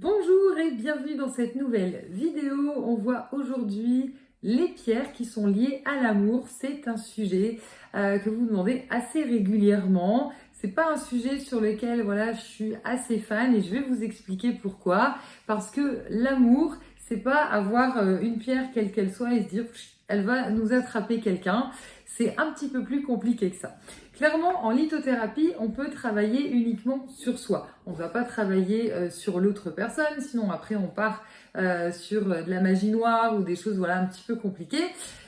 Bonjour et bienvenue dans cette nouvelle vidéo. On voit aujourd'hui les pierres qui sont liées à l'amour. C'est un sujet que vous demandez assez régulièrement. C'est pas un sujet sur lequel je suis assez fan et je vais vous expliquer pourquoi. Parce que l'amour, c'est pas avoir une pierre quelle qu'elle soit et se dire elle va nous attraper quelqu'un. C'est un petit peu plus compliqué que ça. Clairement, en lithothérapie, on peut travailler uniquement sur soi. On ne va pas travailler sur l'autre personne, sinon après on part sur de la magie noire ou des choses un petit peu compliquées.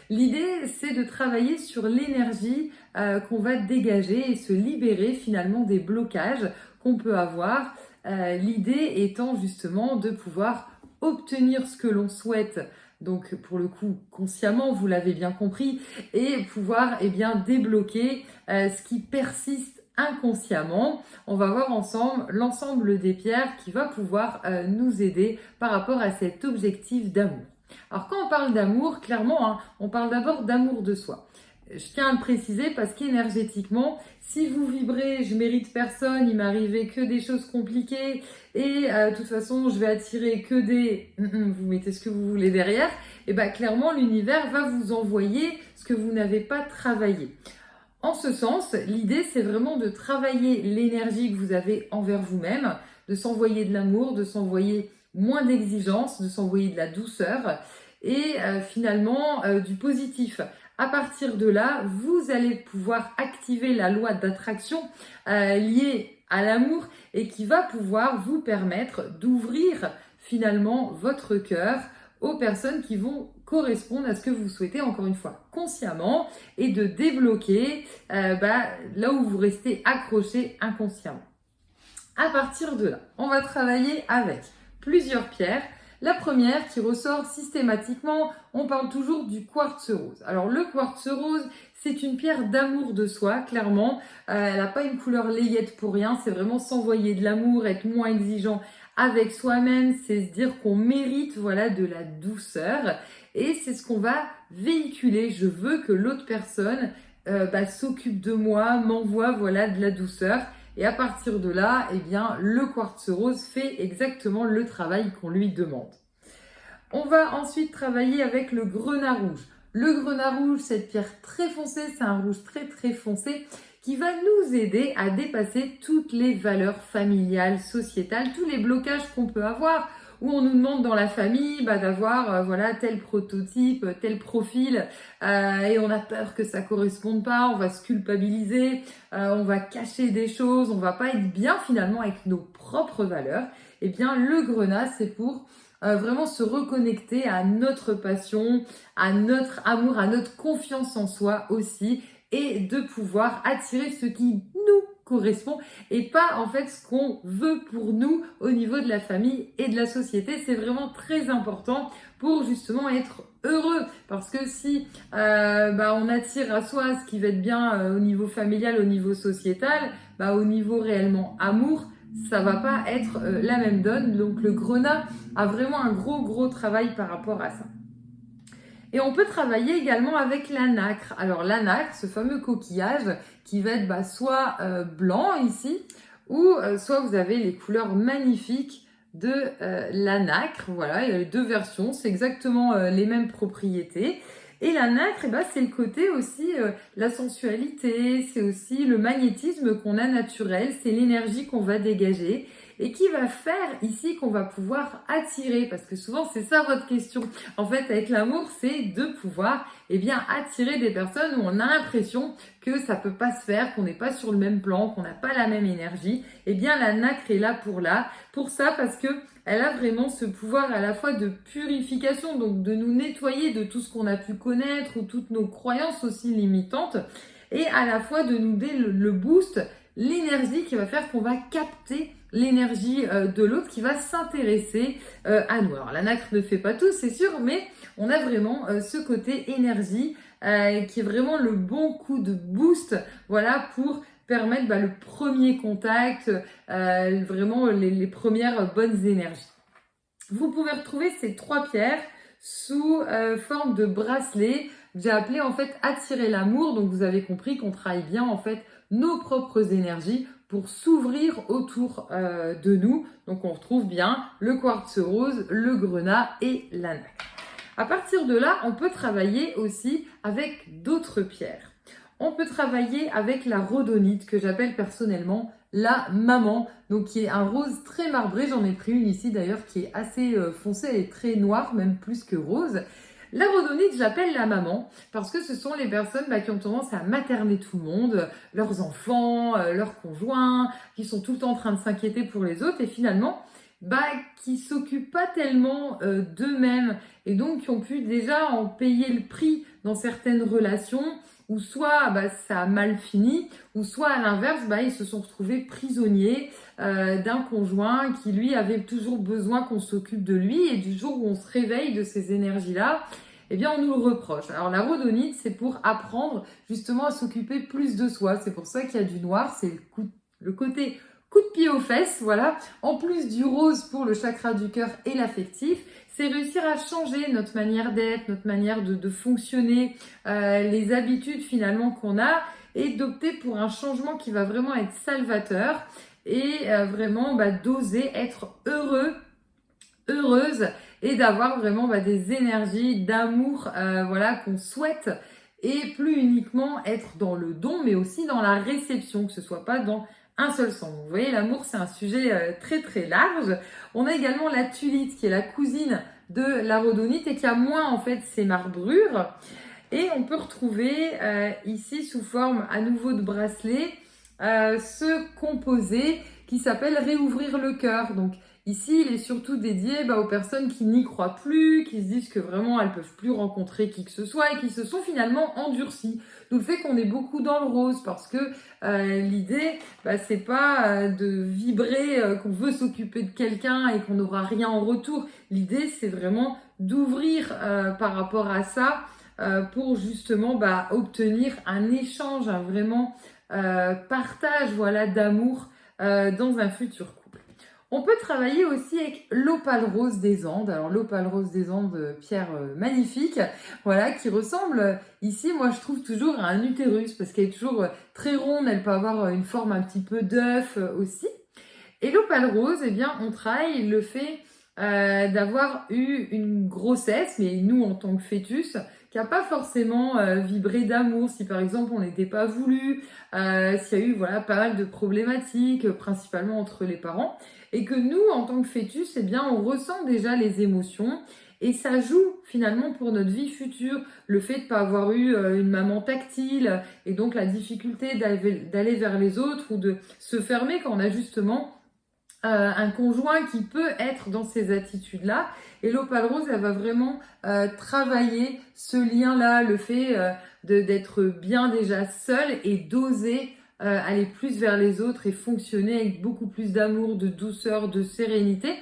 L'idée, c'est de travailler sur l'énergie qu'on va dégager et se libérer finalement des blocages qu'on peut avoir. L'idée étant justement de pouvoir obtenir ce que l'on souhaite, donc pour le coup consciemment, vous l'avez bien compris, et pouvoir débloquer ce qui persiste inconsciemment. On va voir ensemble l'ensemble des pierres qui va pouvoir nous aider par rapport à cet objectif d'amour. Alors quand on parle d'amour, clairement, on parle d'abord d'amour de soi. Je tiens à le préciser parce qu'énergétiquement, si vous vibrez, je mérite personne, il m'arrivait que des choses compliquées et de toute façon je vais attirer que des... vous mettez ce que vous voulez derrière, et clairement l'univers va vous envoyer ce que vous n'avez pas travaillé. En ce sens, l'idée c'est vraiment de travailler l'énergie que vous avez envers vous-même, de s'envoyer de l'amour, de s'envoyer moins d'exigence, de s'envoyer de la douceur et finalement du positif. À partir de là, vous allez pouvoir activer la loi d'attraction liée à l'amour et qui va pouvoir vous permettre d'ouvrir finalement votre cœur aux personnes qui vont correspondre à ce que vous souhaitez, encore une fois, consciemment, et de débloquer là où vous restez accroché inconsciemment. À partir de là, on va travailler avec plusieurs pierres. La première qui ressort systématiquement, on parle toujours du quartz rose. Alors le quartz rose, c'est une pierre d'amour de soi, clairement. Elle n'a pas une couleur layette pour rien, c'est vraiment s'envoyer de l'amour, être moins exigeant avec soi-même, c'est se dire qu'on mérite de la douceur et c'est ce qu'on va véhiculer. Je veux que l'autre personne s'occupe de moi, m'envoie de la douceur. Et à partir de là, le quartz rose fait exactement le travail qu'on lui demande. On va ensuite travailler avec le grenat rouge. Le grenat rouge, cette pierre très foncée, c'est un rouge très très foncé qui va nous aider à dépasser toutes les valeurs familiales, sociétales, tous les blocages qu'on peut avoir, où on nous demande dans la famille d'avoir tel prototype, tel profil, et on a peur que ça corresponde pas, on va se culpabiliser, on va cacher des choses, on va pas être bien finalement avec nos propres valeurs. Le grenat, c'est pour vraiment se reconnecter à notre passion, à notre amour, à notre confiance en soi aussi, et de pouvoir attirer ce qui nous correspond et pas en fait ce qu'on veut pour nous au niveau de la famille et de la société. C'est vraiment très important pour justement être heureux, parce que si on attire à soi ce qui va être bien au niveau familial, au niveau sociétal, au niveau réellement amour, ça va pas être la même donne. Donc le grenat a vraiment un gros travail par rapport à ça. Et on peut travailler également avec la nacre. Alors la nacre, ce fameux coquillage qui va être soit blanc ici, ou soit vous avez les couleurs magnifiques de la nacre. Voilà, il y a les deux versions, c'est exactement les mêmes propriétés. Et la nacre, c'est le côté aussi, la sensualité, c'est aussi le magnétisme qu'on a naturel, c'est l'énergie qu'on va dégager et qui va faire ici qu'on va pouvoir attirer, parce que souvent c'est ça votre question. En fait, avec l'amour, c'est de pouvoir attirer des personnes où on a l'impression que ça peut pas se faire, qu'on n'est pas sur le même plan, qu'on n'a pas la même énergie. La nacre est là pour ça, parce que elle a vraiment ce pouvoir à la fois de purification, donc de nous nettoyer de tout ce qu'on a pu connaître ou toutes nos croyances aussi limitantes, et à la fois de nous donner le boost, l'énergie qui va faire qu'on va capter l'énergie de l'autre qui va s'intéresser à nous. Alors la nacre ne fait pas tout, c'est sûr, mais on a vraiment ce côté énergie qui est vraiment le bon coup de boost, pour permettre le premier contact, vraiment les premières bonnes énergies. Vous pouvez retrouver ces trois pierres sous forme de bracelet que j'ai appelé en fait attirer l'amour. Donc vous avez compris qu'on travaille bien en fait nos propres énergies pour s'ouvrir autour de nous. Donc on retrouve bien le quartz rose, le grenat et la nacre. À partir de là, on peut travailler aussi avec d'autres pierres. On peut travailler avec la rhodonite que j'appelle personnellement la maman, donc qui est un rose très marbré. J'en ai pris une ici d'ailleurs qui est assez foncée, elle est très noire, même plus que rose. La rhodonite, j'appelle la maman parce que ce sont les personnes qui ont tendance à materner tout le monde, leurs enfants, leurs conjoints, qui sont tout le temps en train de s'inquiéter pour les autres et finalement, qui s'occupent pas tellement d'eux-mêmes et donc qui ont pu déjà en payer le prix dans certaines relations où soit ça a mal fini, ou soit à l'inverse, ils se sont retrouvés prisonniers d'un conjoint qui lui avait toujours besoin qu'on s'occupe de lui et du jour où on se réveille de ces énergies-là, eh bien on nous le reproche. Alors la rhodonite, c'est pour apprendre justement à s'occuper plus de soi. C'est pour ça qu'il y a du noir, c'est le côté coup de pied aux fesses, voilà. En plus du rose pour le chakra du cœur et l'affectif, c'est réussir à changer notre manière d'être, notre manière de fonctionner, les habitudes finalement qu'on a et d'opter pour un changement qui va vraiment être salvateur et vraiment d'oser être heureux, heureuse et d'avoir vraiment des énergies d'amour qu'on souhaite et plus uniquement être dans le don mais aussi dans la réception, que ce soit pas dans un seul sens. Vous voyez, l'amour, c'est un sujet très très large. On a également la tulite, qui est la cousine de la rhodonite et qui a moins en fait ces marbrures. Et on peut retrouver ici sous forme à nouveau de bracelet ce composé qui s'appelle réouvrir le cœur. Donc ici, il est surtout dédié aux personnes qui n'y croient plus, qui se disent que vraiment elles peuvent plus rencontrer qui que ce soit et qui se sont finalement endurcies. D'où le fait qu'on est beaucoup dans le rose parce que l'idée, c'est pas de vibrer qu'on veut s'occuper de quelqu'un et qu'on n'aura rien en retour. L'idée, c'est vraiment d'ouvrir par rapport à ça pour justement obtenir un échange, un vraiment partage d'amour dans un futur couple. On peut travailler aussi avec l'opale rose des Andes. Alors l'opale rose des Andes, pierre magnifique, qui ressemble ici, moi je trouve toujours à un utérus parce qu'elle est toujours très ronde, elle peut avoir une forme un petit peu d'œuf aussi. Et l'opale rose, on travaille le fait d'avoir eu une grossesse, mais nous en tant que fœtus, qui n'a pas forcément vibré d'amour, si par exemple on n'était pas voulu, s'il y a eu pas mal de problématiques, principalement entre les parents, et que nous, en tant que fœtus, on ressent déjà les émotions, et ça joue finalement pour notre vie future, le fait de ne pas avoir eu une maman tactile, et donc la difficulté d'aller vers les autres, ou de se fermer quand on a justement un conjoint qui peut être dans ces attitudes-là. Et l'opale rose, elle va vraiment travailler ce lien-là, le fait d'être bien déjà seule et d'oser aller plus vers les autres et fonctionner avec beaucoup plus d'amour, de douceur, de sérénité.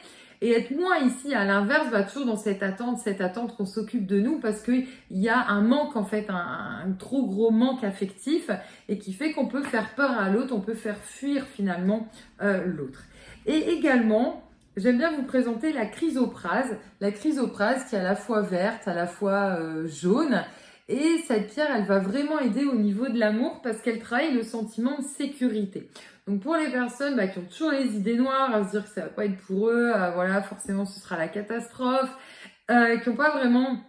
Et être moins ici, à l'inverse, toujours dans cette attente qu'on s'occupe de nous parce qu'il y a un manque, en fait, un trop gros manque affectif et qui fait qu'on peut faire peur à l'autre, on peut faire fuir finalement l'autre. Et également, j'aime bien vous présenter la chrysoprase. La chrysoprase qui est à la fois verte, à la fois jaune. Et cette pierre, elle va vraiment aider au niveau de l'amour parce qu'elle travaille le sentiment de sécurité. Donc pour les personnes qui ont toujours les idées noires, à se dire que ça va pas être pour eux, forcément ce sera la catastrophe, qui n'ont pas vraiment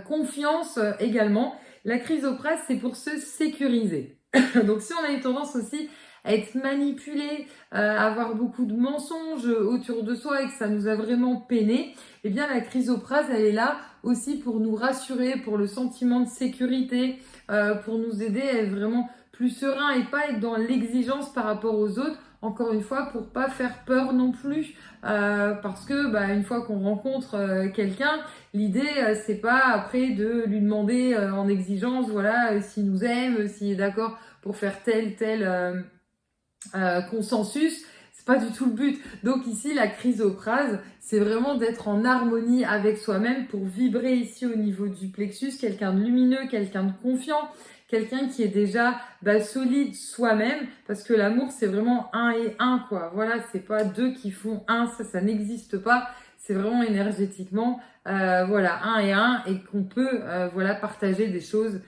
confiance également, la chrysoprase, c'est pour se sécuriser. Donc si on a une tendance aussi à être manipulé, à avoir beaucoup de mensonges autour de soi et que ça nous a vraiment peiné, eh bien la chrysoprase, elle est là aussi pour nous rassurer, pour le sentiment de sécurité, pour nous aider à être vraiment plus serein et pas être dans l'exigence par rapport aux autres. Encore une fois, pour pas faire peur non plus, parce que une fois qu'on rencontre quelqu'un, l'idée c'est pas après de lui demander en exigence, s'il nous aime, s'il est d'accord pour faire tel consensus, c'est pas du tout le but. Donc ici, la chrysoprase, c'est vraiment d'être en harmonie avec soi-même pour vibrer ici au niveau du plexus, quelqu'un de lumineux, quelqu'un de confiant, quelqu'un qui est déjà solide soi-même, parce que l'amour, c'est vraiment un et un, quoi. C'est pas deux qui font un, ça n'existe pas. C'est vraiment énergétiquement, un et un, et qu'on peut, partager des choses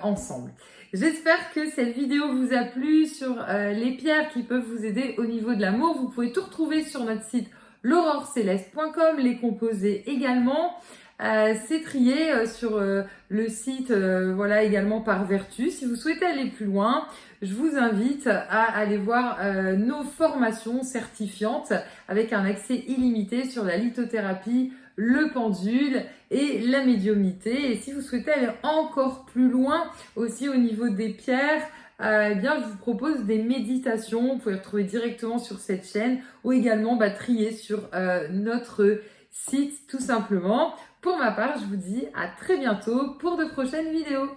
ensemble. J'espère que cette vidéo vous a plu sur les pierres qui peuvent vous aider au niveau de l'amour. Vous pouvez tout retrouver sur notre site l'aurorcéleste.com, les composer également. C'est trié sur le site voilà également par Vertu. Si vous souhaitez aller plus loin, je vous invite à aller voir nos formations certifiantes avec un accès illimité sur la lithothérapie, le pendule et la médiumnité. Et si vous souhaitez aller encore plus loin aussi au niveau des pierres, eh bien, je vous propose des méditations. Vous pouvez les retrouver directement sur cette chaîne ou également trier sur notre site tout simplement. Pour ma part, je vous dis à très bientôt pour de prochaines vidéos.